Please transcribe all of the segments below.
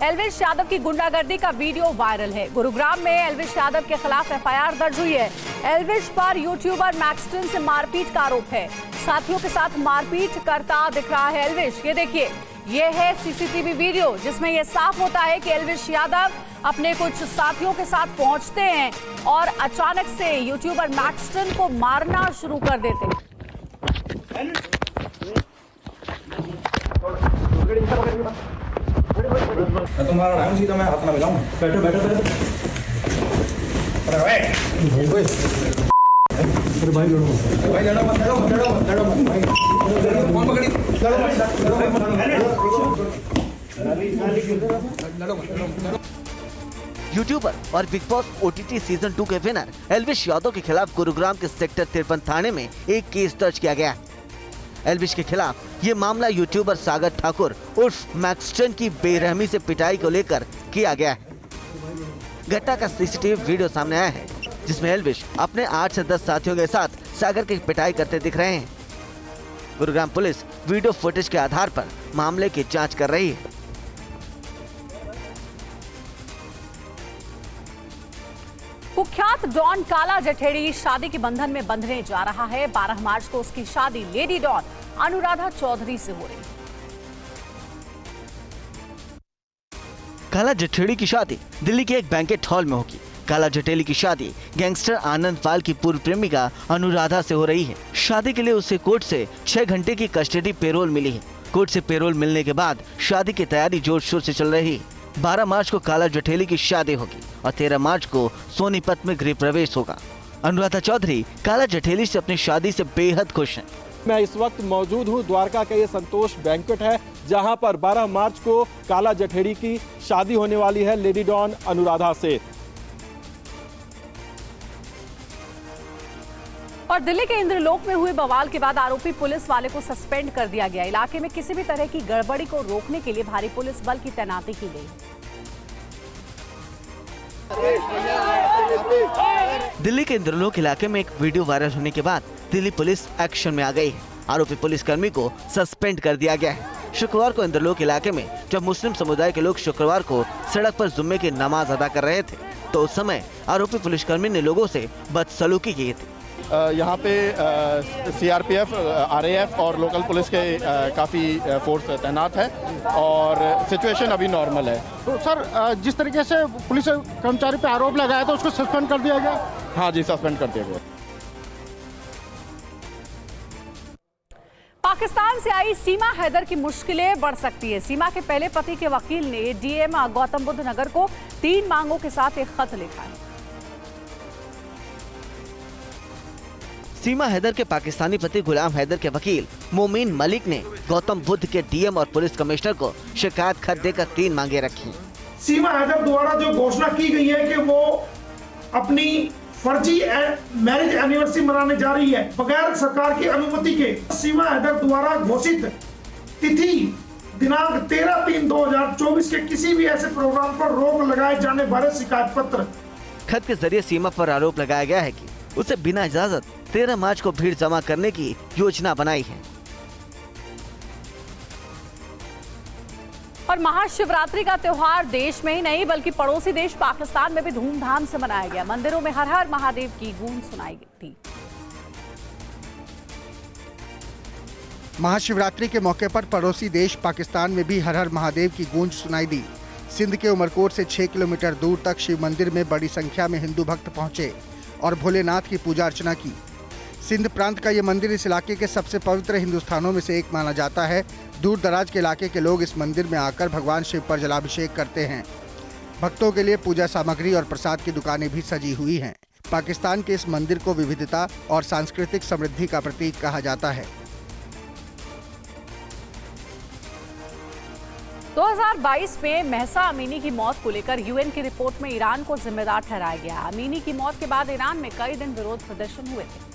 एल्विश यादव की गुंडागर्दी का वीडियो वायरल है। गुरुग्राम में एल्विश यादव के खिलाफ एफआईआर दर्ज हुई है। एल्विश पर यूट्यूबर मैक्सटन से मारपीट का आरोप है। साथियों के साथ मारपीट करता दिख रहा है एल्विश। ये देखिए, ये है सीसीटीवी वीडियो जिसमें यह साफ होता है कि एल्विश यादव अपने कुछ साथियों के साथ पहुंचते हैं और अचानक से यूट्यूबर मैक्सटन को मारना शुरू कर देते हैं। तुम्हारा सीधा मैं हाथ ना मिलाऊं। बैठो बैठो बैठो। अरे भाई लड़ो भाई, लड़ो मत लड़ो मत लड़ो मत लड़ो मत भाई, कौन पकड़ी, लड़ो मत लड़ो मत। यूट्यूबर और बिग बॉस ओटीटी सीजन 2 के विनर एल्विश यादव के खिलाफ गुरुग्राम के सेक्टर 53 थाने में एक केस दर्ज किया गया है। एल्विश के खिलाफ ये मामला यूट्यूबर सागर ठाकुर उर्फ मैक्सटन की बेरहमी से पिटाई को लेकर किया गया है। घटना का सीसीटीवी वीडियो सामने आया है जिसमें एल्विश अपने 8 से 10 साथियों के साथ सागर की पिटाई करते दिख रहे हैं। गुरुग्राम पुलिस वीडियो फुटेज के आधार पर मामले की जांच कर रही है। कुख्यात डॉन काला जठेड़ी शादी के बंधन में बंधने जा रहा है। 12 मार्च को उसकी शादी लेडी डॉन अनुराधा चौधरी से हो रही है। काला जठेड़ी की शादी दिल्ली के एक बैंकेट हॉल में होगी। काला जठेड़ी की शादी गैंगस्टर आनंद पाल की पूर्व प्रेमिका अनुराधा से हो रही है। शादी के लिए उसे कोर्ट से 6 घंटे की कस्टडी पेरोल मिली है। कोर्ट से पेरोल मिलने के बाद शादी की तैयारी जोर शोर से चल रही है। 12 मार्च को काला जठेली की शादी होगी और 13 मार्च को सोनीपत में गृह प्रवेश होगा। अनुराधा चौधरी काला जठेली से अपनी शादी से बेहद खुश हैं। मैं इस वक्त मौजूद हूँ द्वारका का ये संतोष बैंक्वेट है जहां पर 12 मार्च को काला जठेड़ी की शादी होने वाली है लेडी डॉन अनुराधा से। और दिल्ली के इंद्रलोक में हुए बवाल के बाद आरोपी पुलिस वाले को सस्पेंड कर दिया गया। इलाके में किसी भी तरह की गड़बड़ी को रोकने के लिए भारी पुलिस बल की तैनाती की गई। दिल्ली के इंद्रलोक इलाके में एक वीडियो वायरल होने के बाद दिल्ली पुलिस एक्शन में आ गई है। आरोपी पुलिसकर्मी को सस्पेंड कर दिया गया है। शुक्रवार को इंद्रलोक इलाके में जब मुस्लिम समुदाय के लोग शुक्रवार को सड़क पर जुम्मे की नमाज अदा कर रहे थे तो उस समय आरोपी पुलिसकर्मी ने लोगों से बदसलूकी की थी। यहाँ पे सीआरपीएफ, आरएएफ और लोकल पुलिस के काफ़ी फोर्स तैनात है और सिचुएशन अभी नॉर्मल है। तो सर, जिस तरीके से पुलिस कर्मचारी पे आरोप लगाया था उसको सस्पेंड कर दिया गया? हाँ जी, सस्पेंड कर दिया गया। पाकिस्तान से आई सीमा हैदर की मुश्किलें बढ़ सकती है। सीमा के पहले पति के वकील ने डीएम गौतम बुद्ध नगर को 3 मांगों के साथ एक खत लिखा है। सीमा हैदर के पाकिस्तानी पति गुलाम हैदर के वकील मोमीन मलिक ने गौतम बुद्ध के डीएम और पुलिस कमिश्नर को शिकायत खत देकर 3 मांगे रखी। सीमा हैदर द्वारा जो घोषणा की गई है कि वो अपनी फर्जी मैरिज एनिवर्सरी मनाने जा रही है बगैर सरकार की अनुमति के। सीमा हैदर द्वारा घोषित तिथि दिनांक 13/3/2024 के किसी भी ऐसे प्रोग्राम पर रोक लगाए जाने बारे शिकायत पत्र। खत के जरिए सीमा पर आरोप लगाया गया है कि उसे बिना इजाजत 13 मार्च को भीड़ जमा करने की योजना बनाई है। और महाशिवरात्रि का त्योहार देश में ही नहीं बल्कि पड़ोसी देश पाकिस्तान में भी धूमधाम से मनाया गया। मंदिरों में हर हर महादेव की गूंज सुनाई थी। महाशिवरात्रि के मौके पर पड़ोसी देश पाकिस्तान में भी हर हर महादेव की गूंज सुनाई दी। सिंध के उमरकोट से 6 किलोमीटर दूर तक शिव मंदिर में बड़ी संख्या में हिंदू भक्त पहुंचे और भोलेनाथ की पूजा अर्चना की। सिंध प्रांत का ये मंदिर इस इलाके के सबसे पवित्र हिंदू स्थानों में से एक माना जाता है। दूर दराज के इलाके के लोग इस मंदिर में आकर भगवान शिव पर जलाभिषेक करते हैं। भक्तों के लिए पूजा सामग्री और प्रसाद की दुकानें भी सजी हुई हैं। पाकिस्तान के इस मंदिर को विविधता और सांस्कृतिक समृद्धि का प्रतीक कहा जाता है। 2022 में महसा अमीनी की मौत को लेकर यूएन की रिपोर्ट में ईरान को जिम्मेदार ठहराया गया। अमीनी की मौत के बाद ईरान में कई दिन विरोध प्रदर्शन हुए थे।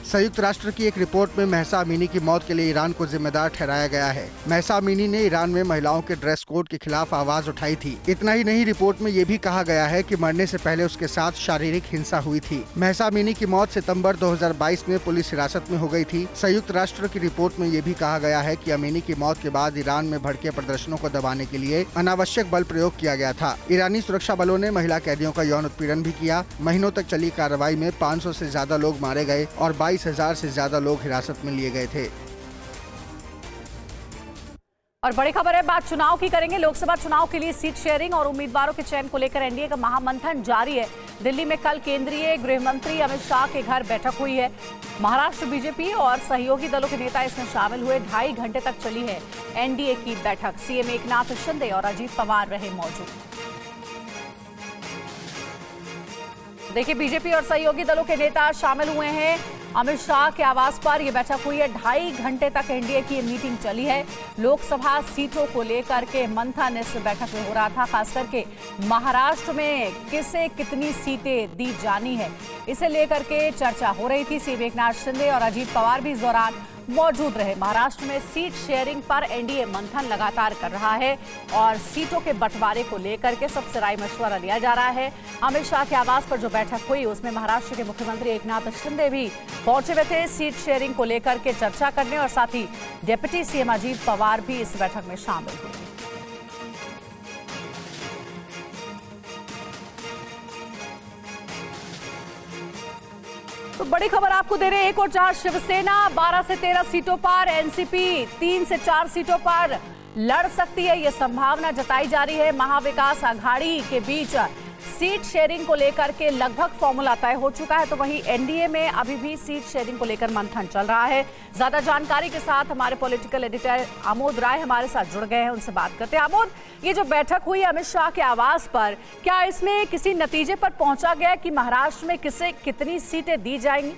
संयुक्त राष्ट्र की एक रिपोर्ट में महसा अमीनी की मौत के लिए ईरान को जिम्मेदार ठहराया गया है। महसा अमीनी ने ईरान में महिलाओं के ड्रेस कोड के खिलाफ आवाज उठाई थी। इतना ही नहीं, रिपोर्ट में ये भी कहा गया है कि मरने से पहले उसके साथ शारीरिक हिंसा हुई थी। महसा अमीनी की मौत सितंबर 2022 में पुलिस हिरासत में हो गई थी। संयुक्त राष्ट्र की रिपोर्ट में ये भी कहा गया है कि अमीनी की मौत के बाद ईरान में भड़के प्रदर्शनों को दबाने के लिए अनावश्यक बल प्रयोग किया गया था। ईरानी सुरक्षा बलों ने महिला कैदियों का यौन उत्पीड़न भी किया। महीनों तक चली कार्रवाई में 500 से ज्यादा लोग मारे गए और 22,000 से ज्यादा लोग हिरासत में लिए गए थे। और बड़ी खबर है, बात चुनाव की करेंगे। लोकसभा चुनाव के लिए सीट शेयरिंग और उम्मीदवारों के चयन को लेकर एनडीए का महामंथन जारी है। दिल्ली में कल केंद्रीय गृह मंत्री अमित शाह के घर बैठक हुई है। महाराष्ट्र बीजेपी और सहयोगी दलों के नेता इसमें शामिल हुए। 2.5 घंटे तक चली है एनडीए की बैठक। सीएम एकनाथ शिंदे और अजीत पवार रहे मौजूद। देखिए, बीजेपी और सहयोगी दलों के नेता शामिल हुए हैं। अमित शाह के आवास पर यह बैठक हुई है। 2.5 घंटे तक एनडीए की मीटिंग चली है। लोकसभा सीटों को लेकर के मंथन इस बैठक में हो रहा था। खास करके महाराष्ट्र में किसे कितनी सीटें दी जानी है, इसे लेकर के चर्चा हो रही थी। सीएम एकनाथ शिंदे और अजीत पवार भी इस दौरान मौजूद रहे। महाराष्ट्र में सीट शेयरिंग पर एनडीए मंथन लगातार कर रहा है और सीटों के बंटवारे को लेकर के सबसे राय मशवरा लिया जा रहा है। अमित शाह के आवास पर जो बैठक हुई उसमें महाराष्ट्र के मुख्यमंत्री एकनाथ शिंदे भी पहुंचे हुए थे सीट शेयरिंग को लेकर के चर्चा करने, और साथ ही डिप्टी सीएम अजीत पवार भी इस बैठक में शामिल हुए। तो बड़ी खबर आपको दे रहे हैं, एक और जहां शिवसेना 12 से 13 सीटों पर, एनसीपी 3 से 4 सीटों पर लड़ सकती है, यह संभावना जताई जा रही है। महाविकास आघाड़ी के बीच सीट शेयरिंग को लेकर के लगभग फॉर्मूला तय हो चुका है, तो वहीं एनडीए में अभी भी सीट शेयरिंग को लेकर मंथन चल रहा है। ज्यादा जानकारी के साथ हमारे पॉलिटिकल एडिटर आमोद राय हमारे साथ जुड़ गए हैं, उनसे बात करते हैं। आमोद, ये जो बैठक हुई अमित शाह के आवास पर, क्या इसमें किसी नतीजे पर पहुंचा गया कि महाराष्ट्र में किसे कितनी सीटें दी जाएंगी?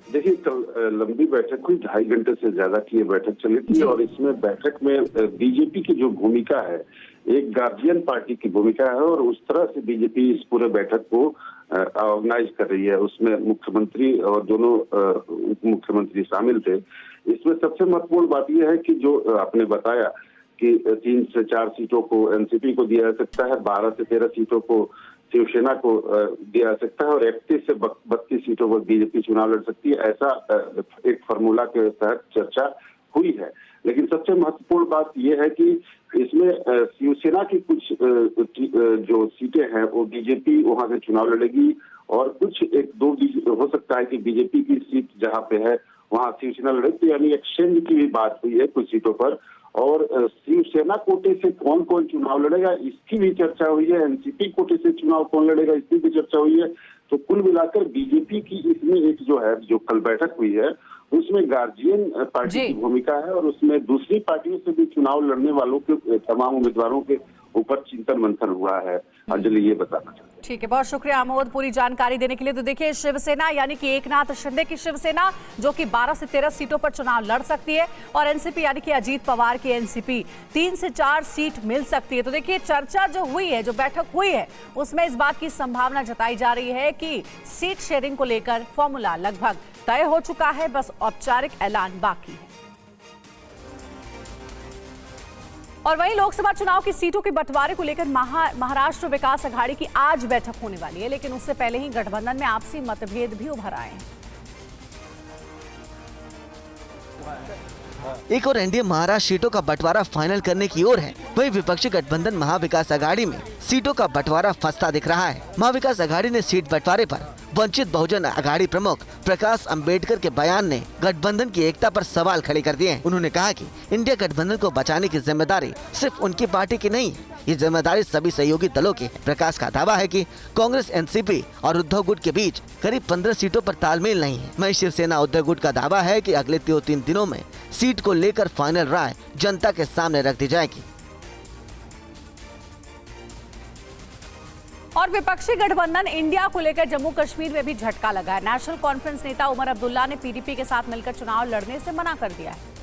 देखिए, कल लंबी बैठक हुई, 2.5 घंटे से ज्यादा की ये बैठक चली थी और इसमें बैठक में बीजेपी की जो भूमिका है, एक गार्जियन पार्टी की भूमिका है और उस तरह से बीजेपी इस पूरे बैठक को ऑर्गेनाइज कर रही है। उसमें मुख्यमंत्री और दोनों उप मुख्यमंत्री शामिल थे। इसमें सबसे महत्वपूर्ण बात यह है कि जो आपने बताया कि 3 से 4 सीटों को एनसीपी को दिया जा सकता है, 12 से 13 सीटों को शिवसेना को दिया जा सकता है और 31 से 32 सीटों पर बीजेपी चुनाव लड़ सकती है। ऐसा एक फार्मूला के तहत चर्चा हुई है। लेकिन सबसे महत्वपूर्ण बात यह है कि इसमें शिवसेना की कुछ जो सीटें हैं वो बीजेपी वहां से चुनाव लड़ेगी और कुछ 1-2 हो सकता है कि बीजेपी की सीट जहां पे है वहां शिवसेना लड़ेगी, यानी एक्सचेंज की भी बात हुई है कुछ सीटों पर। और शिवसेना कोटे से कौन कौन चुनाव लड़ेगा इसकी भी चर्चा हुई है। एनसीपी कोटे से चुनाव कौन लड़ेगा इसकी भी चर्चा हुई है। तो कुल मिलाकर बीजेपी की इसमें एक जो है, जो कल बैठक हुई है उसमें गार्जियन पार्टी की भूमिका है और उसमें दूसरी पार्टियों से भी चुनाव लड़ने वालों के तमाम उम्मीदवारों के ऊपर चिंतन मंथन हुआ है। अंजलि, ये बताना चाहते हैं। ठीक है, बहुत शुक्रिया आमोद पूरी जानकारी देने के लिए। तो देखिए, शिवसेना यानी कि एकनाथ शिंदे की शिवसेना जो कि 12 से 13 सीटों पर चुनाव लड़ सकती है और एनसीपी यानी कि अजीत पवार की एनसीपी 3 से 4 सीट मिल सकती है। तो देखिए, चर्चा जो हुई है, जो बैठक हुई है, उसमें इस बात की संभावना जताई जा रही है कि सीट शेयरिंग को लेकर फॉर्मूला लगभग तय हो चुका है, बस औपचारिक ऐलान बाकी है। और वहीं लोकसभा चुनाव की सीटों के बंटवारे को लेकर महाराष्ट्र विकास आघाड़ी की आज बैठक होने वाली है, लेकिन उससे पहले ही गठबंधन में आपसी मतभेद भी उभर आए हैं। एक और एनडीए महाराष्ट्र सीटों का बंटवारा फाइनल करने की ओर है, वहीं विपक्षी गठबंधन महाविकास आघाड़ी में सीटों का बंटवारा फंसता दिख रहा है। महाविकास आघाड़ी ने सीट बंटवारे पर वंचित बहुजन आघाड़ी प्रमुख प्रकाश अंबेडकर के बयान ने गठबंधन की एकता पर सवाल खड़े कर दिए हैं। उन्होंने कहा कि इंडिया गठबंधन को बचाने की जिम्मेदारी सिर्फ उनकी पार्टी की नहीं है, ये जिम्मेदारी सभी सहयोगी दलों की है। प्रकाश का दावा है कि कांग्रेस, एनसीपी और उद्धव गुट के बीच करीब 15 सीटों पर तालमेल नहीं है। वहीं शिवसेना उद्धव गुट का दावा है कि अगले 2-3 दिनों में सीट को लेकर फाइनल राय जनता के सामने रख दी जाएगी। और विपक्षी गठबंधन इंडिया को लेकर जम्मू कश्मीर में भी झटका लगा है। नेशनल कॉन्फ्रेंस नेता उमर अब्दुल्ला ने पीडीपी के साथ मिलकर चुनाव लड़ने से मना कर दिया है।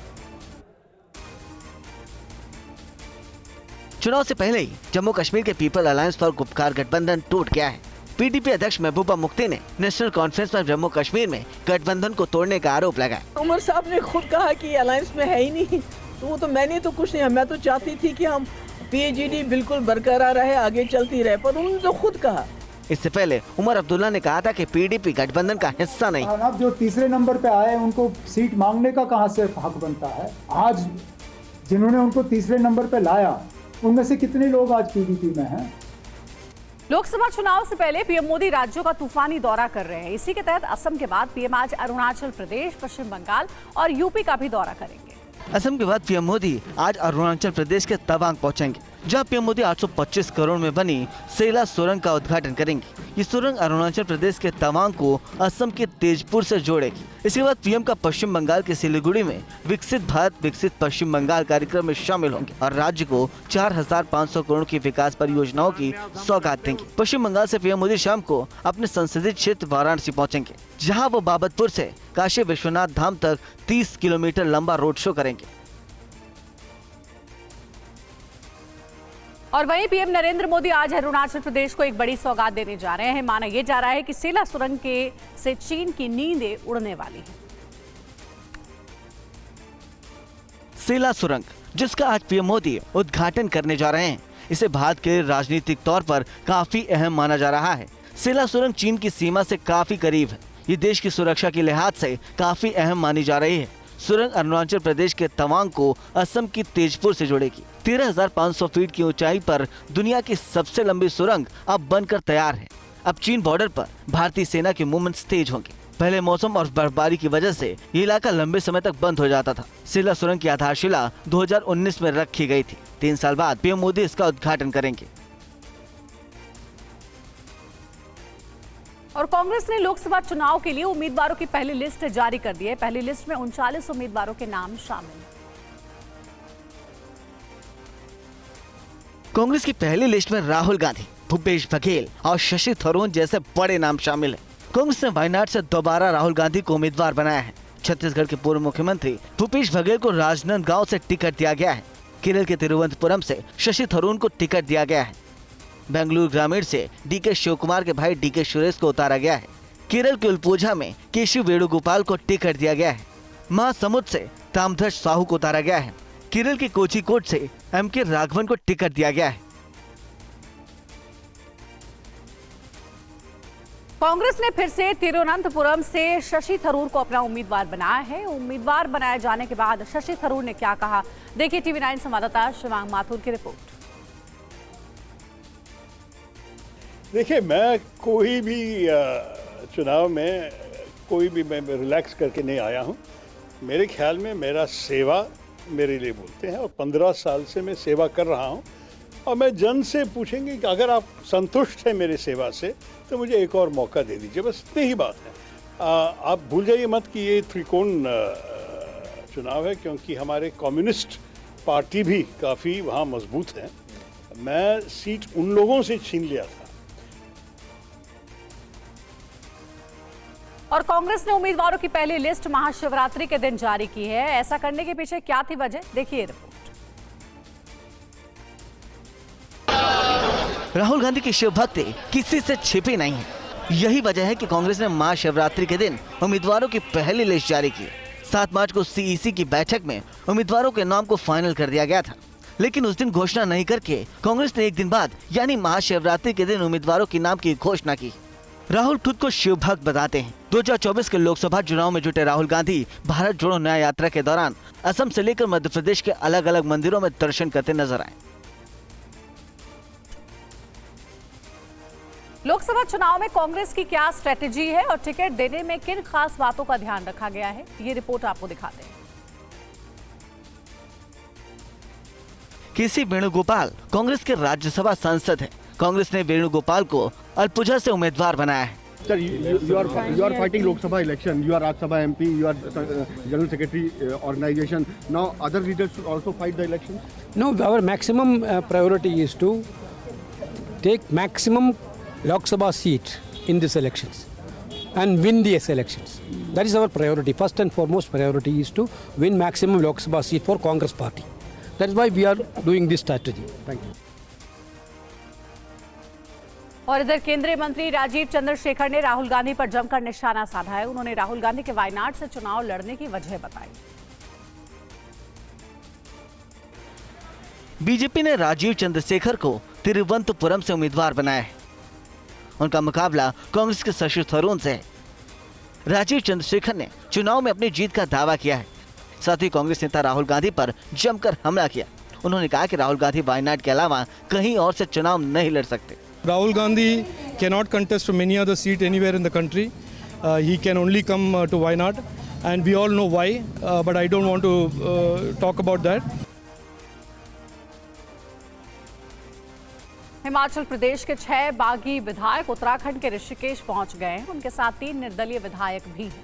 चुनाव से पहले ही जम्मू कश्मीर के पीपल अलायंस फॉर उपकार गठबंधन टूट गया है। पीडीपी अध्यक्ष महबूबा मुफ्ती ने नेशनल कॉन्फ्रेंस पर जम्मू कश्मीर में गठबंधन को तोड़ने का आरोप लगाया। उमर साहब ने खुद कहा कि अलायंस में है ही नहीं, तो वो तो मैंने तो कुछ नहीं, मैं तो चाहती थी कि हम पीएचडी बिल्कुल बरकरार रहे, आगे चलती रहे, पर उन्होंने तो खुद कहा। इससे पहले उमर अब्दुल्ला ने कहा था कि पीडीपी गठबंधन का हिस्सा नहीं। अब जो तीसरे नंबर पे आए उनको सीट मांगने का कहां से हक बनता है? आज जिन्होंने उनको तीसरे नंबर पे लाया उनमें से कितने लोग आज पीडीपी में हैं? लोकसभा चुनाव से पहले पीएम मोदी राज्यों का तूफानी दौरा कर रहे हैं। इसी के तहत असम के बाद पीएम आज अरुणाचल प्रदेश, पश्चिम बंगाल और यूपी का भी दौरा करेंगे। असम के बाद पीएम मोदी आज अरुणाचल प्रदेश के तवांग पहुंचेंगे, जहां पीएम मोदी 825 करोड़ में बनी सेला सुरंग का उद्घाटन करेंगे। ये सुरंग अरुणाचल प्रदेश के तवांग को असम के तेजपुर से जोड़ेगी। इसके बाद पीएम का पश्चिम बंगाल के सिलीगुड़ी में विकसित भारत विकसित पश्चिम बंगाल कार्यक्रम में शामिल होंगे और राज्य को 4,500 करोड़ की विकास परियोजनाओं की सौगात देंगे। पश्चिम बंगाल से पीएम मोदी शाम को अपने संसदीय क्षेत्र वाराणसी पहुंचेंगे, जहां वो बाबतपुर से काशी विश्वनाथ धाम तक 30 किलोमीटर लंबा रोड शो करेंगे। और वहीं पीएम नरेंद्र मोदी आज अरुणाचल प्रदेश को एक बड़ी सौगात देने जा रहे हैं। माना यह जा रहा है कि सेला सुरंग से चीन की नींदें उड़ने वाली हैं। सेला सुरंग, जिसका आज पीएम मोदी उद्घाटन करने जा रहे हैं, इसे भारत के राजनीतिक तौर पर काफी अहम माना जा रहा है। सेला सुरंग चीन की सीमा से काफी करीब है। ये देश की सुरक्षा के लिहाज से काफी अहम मानी जा रही है। सुरंग अरुणाचल प्रदेश के तवांग को असम की तेजपुर से जोड़ेगी। 13,500 फीट की ऊंचाई पर दुनिया की सबसे लंबी सुरंग अब बनकर तैयार है। अब चीन बॉर्डर पर भारतीय सेना के मूवमेंट्स तेज होंगे। पहले मौसम और बर्फबारी की वजह से ये इलाका लंबे समय तक बंद हो जाता था। सेला सुरंग की आधारशिला 2019 में रखी गई थी। 3 साल बाद पीएम मोदी इसका उद्घाटन करेंगे। और कांग्रेस ने लोकसभा चुनाव के लिए उम्मीदवारों की पहली लिस्ट जारी कर दी है। पहली लिस्ट में 39 उम्मीदवारों के नाम शामिल हैं। कांग्रेस की पहली लिस्ट में राहुल गांधी, भूपेश बघेल और शशि थरूर जैसे बड़े नाम शामिल हैं। कांग्रेस ने वायनाड से दोबारा राहुल गांधी को उम्मीदवार बनाया है। छत्तीसगढ़ के पूर्व मुख्यमंत्री भूपेश बघेल को राजनांदगांव से टिकट दिया गया है। केरल के तिरुवनंतपुरम से शशि थरूर को टिकट दिया गया है। बेंगलुरु ग्रामीण से डीके शिवकुमार के भाई डीके सुरेश को उतारा गया है। केरल के उलपूझा में केशव वेणुगोपाल को टिकट दिया गया है। महासमुंद से तामध्वज साहू को उतारा गया है। केरल के कोझिकोड से एमके राघवन को टिकट दिया गया है। कांग्रेस ने फिर से तिरुवनंतपुरम से शशि थरूर को अपना उम्मीदवार बनाया है। उम्मीदवार बनाए जाने के बाद शशि थरूर ने क्या कहा, देखिए TV9 संवाददाता शिवांग माथुर की रिपोर्ट। देखिए, मैं कोई भी चुनाव में कोई भी मैं रिलैक्स करके नहीं आया हूँ। मेरे ख्याल में मेरा सेवा मेरे लिए बोलते हैं और 15 साल से मैं सेवा कर रहा हूँ। और मैं जन से पूछेंगे कि अगर आप संतुष्ट हैं मेरी सेवा से तो मुझे एक और मौका दे दीजिए, बस इतनी ही बात है। आप भूल जाइए मत कि ये त्रिकोण चुनाव है, क्योंकि हमारे कम्युनिस्ट पार्टी भी काफ़ी वहाँ मजबूत है। मैं सीट उन लोगों से छीन लिया था। और कांग्रेस ने उम्मीदवारों की पहली लिस्ट महाशिवरात्रि के दिन जारी की है। ऐसा करने के पीछे क्या थी वजह, देखिए रिपोर्ट। राहुल गांधी की शिव भक्ति किसी से छिपी नहीं है। यही वजह है कि कांग्रेस ने महाशिवरात्रि के दिन उम्मीदवारों की पहली लिस्ट जारी की। 7 मार्च को सीईसी की बैठक में उम्मीदवारों के नाम को फाइनल कर दिया गया था, लेकिन उस दिन घोषणा नहीं करके कांग्रेस ने एक दिन बाद यानी महाशिवरात्रि के दिन उम्मीदवारों के नाम की घोषणा की। राहुल खुद को शिव भक्त बताते हैं। 2024 के लोकसभा चुनाव में जुटे राहुल गांधी भारत जोड़ो न्याय यात्रा के दौरान असम से लेकर मध्य प्रदेश के अलग अलग मंदिरों में दर्शन करते नजर आए। लोकसभा चुनाव में कांग्रेस की क्या स्ट्रेटेजी है और टिकट देने में किन खास बातों का ध्यान रखा गया है, ये रिपोर्ट आपको दिखाते हैं। केसी वेणुगोपाल कांग्रेस के राज्यसभा सांसद हैं। कांग्रेस ने वेणुगोपाल को अल्पुझा से उम्मीदवार बनाया है। Sir, you are fighting Lok Sabha election. You are Rajya Sabha MP. You are General Secretary organization. Now other leaders should also fight the election. No, our maximum priority is to take maximum Lok Sabha seat in these elections and win these elections. That is our priority. First and foremost priority is to win maximum Lok Sabha seat for Congress party. That is why we are doing this strategy. Thank you. और इधर केंद्रीय मंत्री राजीव चंद्रशेखर ने राहुल गांधी पर जमकर निशाना साधा है। उन्होंने राहुल गांधी के वायनाड से चुनाव लड़ने की वजह बताई। बीजेपी ने राजीव चंद्रशेखर को तिरुवनंतपुरम से उम्मीदवार बनाया है। उनका मुकाबला कांग्रेस के शशि थरूर से है। राजीव चंद्रशेखर ने चुनाव में अपनी जीत का दावा किया है। साथ ही कांग्रेस नेता राहुल गांधी पर जमकर हमला किया। उन्होंने कहा कि राहुल गांधी वायनाड के अलावा कहीं और से चुनाव नहीं लड़ सकते। Rahul Gandhi cannot contest from any other seat anywhere in the country. He can only come to Wayanad, and we all know why, but I don't want to talk about that. Himachal Pradesh के 6 बागी विधायक उत्तराखंड के ऋषिकेश पहुंच गए हैं। उनके साथ 3 निर्दलीय विधायक भी हैं।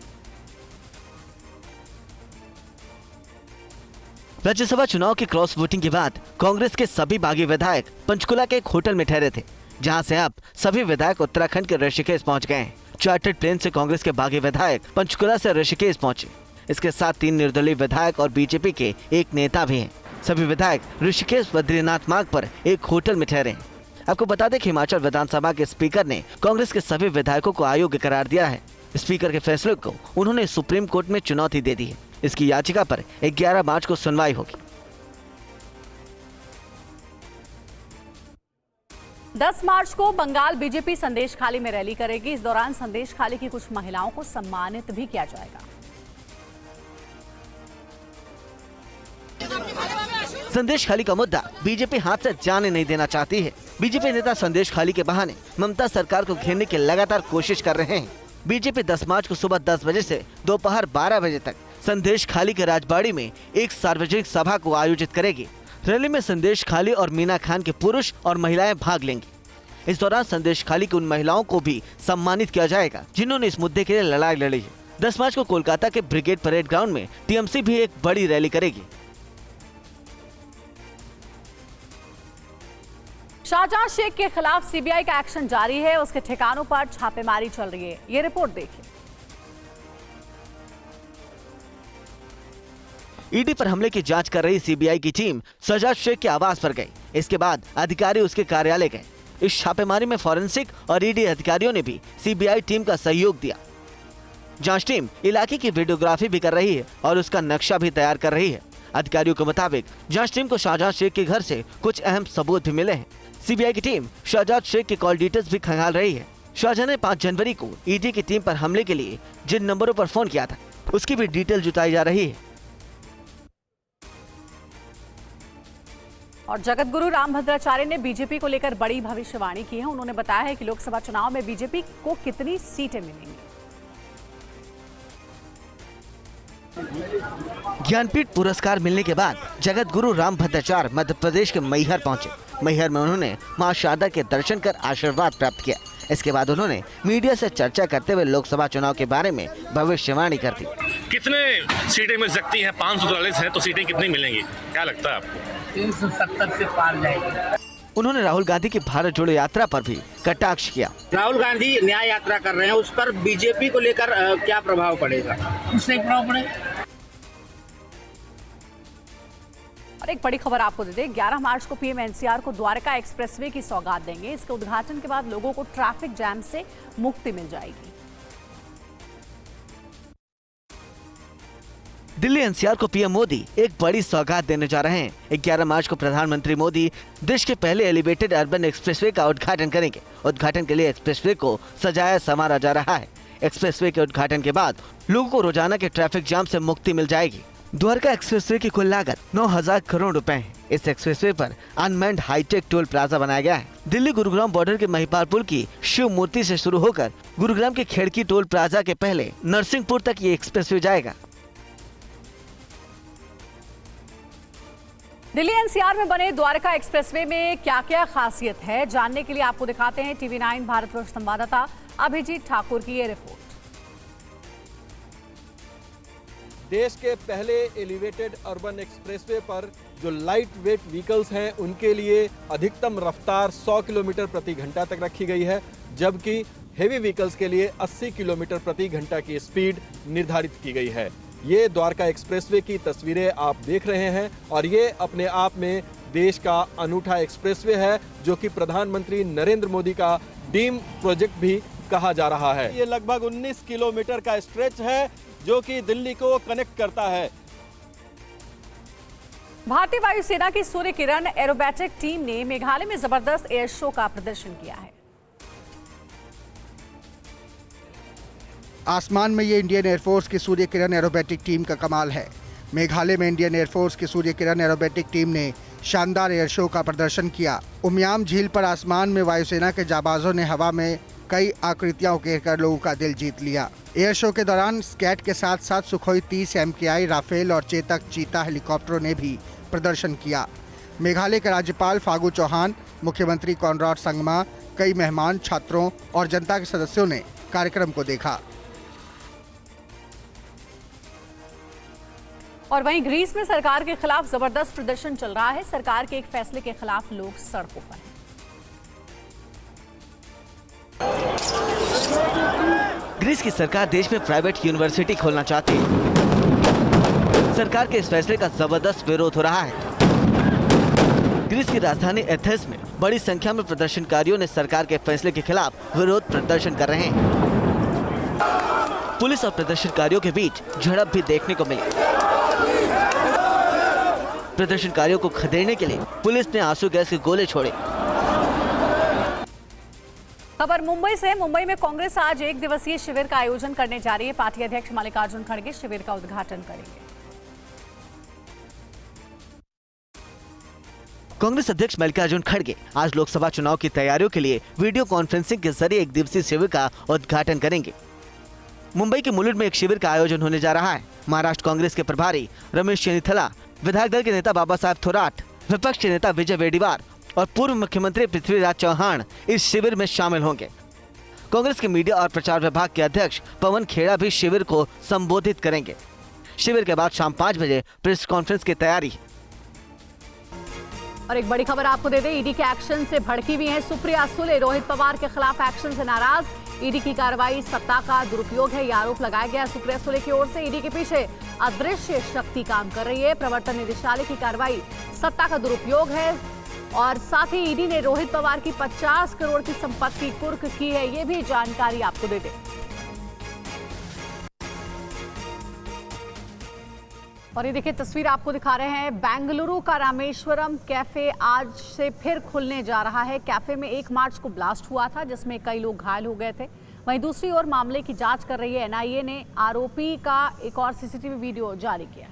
राज्यसभा चुनाव की क्रॉस वोटिंग के बाद कांग्रेस के सभी बागी विधायक पंचकुला के एक होटल में ठहरे थे, जहां से अब सभी विधायक उत्तराखंड के ऋषिकेश पहुंच गए हैं। चार्टर्ड प्लेन से कांग्रेस के बागी विधायक पंचकुला से ऋषिकेश पहुंचे। इसके साथ 3 निर्दलीय विधायक और बीजेपी के एक नेता भी हैं। सभी विधायक ऋषिकेश बद्रीनाथ मार्ग पर एक होटल में ठहरे हैं। आपको बता दें कि हिमाचल विधानसभा के स्पीकर ने कांग्रेस के सभी विधायकों को अयोग्य करार दिया है। स्पीकर के फैसले को उन्होंने सुप्रीम कोर्ट में चुनौती दे दी है। इसकी याचिका पर 11 मार्च को सुनवाई होगी। 10 मार्च को बंगाल बीजेपी संदेश खाली में रैली करेगी। इस दौरान संदेश खाली की कुछ महिलाओं को सम्मानित भी किया जाएगा। संदेश खाली का मुद्दा बीजेपी हाथ से जाने नहीं देना चाहती है। बीजेपी नेता संदेश खाली के बहाने ममता सरकार को घेरने की लगातार कोशिश कर रहे हैं। बीजेपी 10 मार्च को सुबह 10 बजे से दोपहर 12 बजे तक संदेश खाली के राजबाड़ी में एक सार्वजनिक सभा को आयोजित करेगी। रैली में संदेश खाली और मीना खान के पुरुष और महिलाएं भाग लेंगी। इस दौरान संदेश खाली की उन महिलाओं को भी सम्मानित किया जाएगा जिन्होंने इस मुद्दे के लिए लड़ाई लड़ी है। 10 मार्च को कोलकाता के ब्रिगेड परेड ग्राउंड में टीएमसी भी एक बड़ी रैली करेगी। शाहजहां शेख के खिलाफ सीबीआई का एक्शन जारी है। उसके ठिकानों पर छापेमारी चल रही है। ये रिपोर्ट देखिए। ईडी पर हमले की जांच कर रही सीबीआई की टीम शाहजहां शेख के आवास पर गई। इसके बाद अधिकारी उसके कार्यालय गए। इस छापेमारी में फॉरेंसिक और ईडी अधिकारियों ने भी सीबीआई टीम का सहयोग दिया। जांच टीम इलाके की वीडियोग्राफी भी कर रही है और उसका नक्शा भी तैयार कर रही है। अधिकारियों के मुताबिक जांच टीम को शाहजहां शेख के घर से कुछ अहम सबूत भी मिले हैं। सीबीआई की टीम शाहजहां शेख के कॉल डिटेल्स भी खंगाल रही है। शाहजहां ने 5 जनवरी को ईडी की टीम पर हमले के लिए जिन नंबरों पर फोन किया था उसकी भी डिटेल जुटाई जा रही है। और जगत गुरु रामभद्राचार्य ने बीजेपी को लेकर बड़ी भविष्यवाणी की है। उन्होंने बताया है कि लोकसभा चुनाव में बीजेपी को कितनी सीटें मिलेंगी। ज्ञानपीठ पुरस्कार मिलने के बाद जगत गुरु रामभद्राचार्य मध्य प्रदेश के मैहर पहुंचे। मैहर में उन्होंने मां शारदा के दर्शन कर आशीर्वाद प्राप्त किया। इसके बाद उन्होंने मीडिया से चर्चा करते हुए लोकसभा चुनाव के बारे में भविष्यवाणी कर दी। कितने सीटें मिल सकती हैं? 543 है तो सीटें कितनी मिलेंगी, क्या लगता है आपको? 370 से पार जाएगी। उन्होंने राहुल गांधी की भारत जोड़ो यात्रा पर भी कटाक्ष किया। राहुल गांधी न्याय यात्रा कर रहे हैं, उस पर बीजेपी को लेकर क्या प्रभाव पड़ेगा? उससे प्रभाव पड़ेगा। और एक बड़ी खबर आपको दे दें, 11 मार्च को पीएम एनसीआर को द्वारका एक्सप्रेसवे की सौगात देंगे। इसके उद्घाटन के बाद लोगों को ट्रैफिक जैम से मुक्ति मिल जाएगी। दिल्ली एनसीआर को पीएम मोदी एक बड़ी सौगात देने जा रहे हैं। 11 मार्च को प्रधानमंत्री मोदी देश के पहले एलिवेटेड अर्बन एक्सप्रेसवे का उद्घाटन करेंगे। उद्घाटन के लिए एक्सप्रेसवे को सजाया संवारा जा रहा है। एक्सप्रेसवे के उद्घाटन के बाद लोगों को रोजाना के ट्रैफिक जाम से मुक्ति मिल जाएगी। द्वारका एक्सप्रेसवे की कुल लागत 9,000 करोड़ रुपए है। इस एक्सप्रेसवे पर अनमैन्ड हाईटेक टोल प्लाजा बनाया गया है। दिल्ली गुरुग्राम बॉर्डर के महिपाल पुल की शिव मूर्ति से शुरू होकर गुरुग्राम के खेड़की टोल प्लाजा के पहले नरसिंहपुर तक ये एक्सप्रेसवे जाएगा। दिल्ली एनसीआर में बने द्वारका एक्सप्रेसवे में क्या-क्या खासियत है, जानने के लिए आपको दिखाते हैं TV9 भारतवर्ष संवाददाता अभिजीत ठाकुर की ये रिपोर्ट। देश के पहले एलिवेटेड अर्बन एक्सप्रेसवे पर जो लाइट वेट व्हीकल्स हैं उनके लिए अधिकतम रफ्तार 100 किलोमीटर प्रति घंटा तक रखी गई है, जबकि हेवी व्हीकल्स के लिए 80 किलोमीटर प्रति घंटा की स्पीड निर्धारित की गई है। ये द्वारका एक्सप्रेसवे की तस्वीरें आप देख रहे हैं और ये अपने आप में देश का अनूठा एक्सप्रेसवे है जो कि प्रधानमंत्री नरेंद्र मोदी का डीम प्रोजेक्ट भी कहा जा रहा है। ये लगभग 19 किलोमीटर का स्ट्रेच है जो कि दिल्ली को कनेक्ट करता है। भारतीय वायुसेना की सूर्य किरण एरोबैटिक टीम ने मेघालय में जबरदस्त एयर शो का प्रदर्शन किया है। आसमान में ये इंडियन एयरफोर्स की सूर्य किरण एरोबैटिक टीम का कमाल है। मेघालय में इंडियन एयरफोर्स की सूर्य किरण एरोबैटिक टीम ने शानदार एयर शो का प्रदर्शन किया। उमियाम झील पर आसमान में वायुसेना के जाबाजों ने हवा में कई आकृतियां उकेरकर लोगों का दिल जीत लिया। एयर शो के दौरान स्कैट के साथ साथ सुखोई 30 MKI, राफेल और चेतक चीता हेलीकॉप्टरों ने भी प्रदर्शन किया। मेघालय के राज्यपाल फागू चौहान, मुख्यमंत्री कॉनराड संगमा, कई मेहमान, छात्रों और जनता के सदस्यों ने कार्यक्रम को देखा। और वहीं ग्रीस में सरकार के खिलाफ जबरदस्त प्रदर्शन चल रहा है। सरकार के एक फैसले के खिलाफ लोग सड़कों पर हैं। ग्रीस की सरकार देश में प्राइवेट यूनिवर्सिटी खोलना चाहती है। सरकार के इस फैसले का जबरदस्त विरोध हो रहा है। ग्रीस की राजधानी एथेंस में बड़ी संख्या में प्रदर्शनकारियों ने सरकार के फैसले के खिलाफ विरोध प्रदर्शन कर रहे हैं। पुलिस और प्रदर्शनकारियों के बीच झड़प भी देखने को मिली। प्रदर्शनकारियों को खदेड़ने के लिए पुलिस ने आंसू गैस के गोले छोड़े। खबर मुंबई से। मुंबई में कांग्रेस आज एक दिवसीय शिविर का आयोजन करने जा रही है। पार्टी अध्यक्ष मल्लिकार्जुन खड़गे शिविर का उद्घाटन करेंगे। कांग्रेस अध्यक्ष मल्लिकार्जुन खड़गे आज लोकसभा चुनाव की तैयारियों के लिए वीडियो कॉन्फ्रेंसिंग के जरिए एक दिवसीय शिविर का उद्घाटन करेंगे। मुंबई के मुलुंड में एक शिविर का आयोजन होने जा रहा है। महाराष्ट्र कांग्रेस के प्रभारी रमेश चेन्नीथला, विधायक दल के नेता बाबा साहेब थोराट, विपक्ष के नेता विजय वेडिवार और पूर्व मुख्यमंत्री पृथ्वीराज चौहान इस शिविर में शामिल होंगे। कांग्रेस के मीडिया और प्रचार विभाग के अध्यक्ष पवन खेड़ा भी शिविर को संबोधित करेंगे। शिविर के बाद शाम 5 बजे प्रेस कॉन्फ्रेंस की तैयारी। और एक बड़ी खबर आपको दे दें, ईडी के एक्शन से भड़की हुई है सुप्रिया सुले। रोहित पवार के खिलाफ एक्शन से नाराज। ईडी की कार्रवाई सत्ता का दुरुपयोग है, ये आरोप लगाया गया। सुप्रिया सुले की ओर से ईडी के पीछे अदृश्य शक्ति काम कर रही है। प्रवर्तन निदेशालय की कार्रवाई सत्ता का दुरुपयोग है और साथ ही ईडी ने रोहित पवार की 50 करोड़ की संपत्ति कुर्क की है, ये भी जानकारी आपको दे दें। और ये देखिए तस्वीर आपको दिखा रहे हैं। बेंगलुरु का रामेश्वरम कैफे आज से फिर खुलने जा रहा है। कैफे में 1 मार्च को ब्लास्ट हुआ था जिसमें कई लोग घायल हो गए थे। वहीं दूसरी ओर मामले की जांच कर रही है एनआईए ने आरोपी का एक और सीसीटीवी वीडियो जारी किया।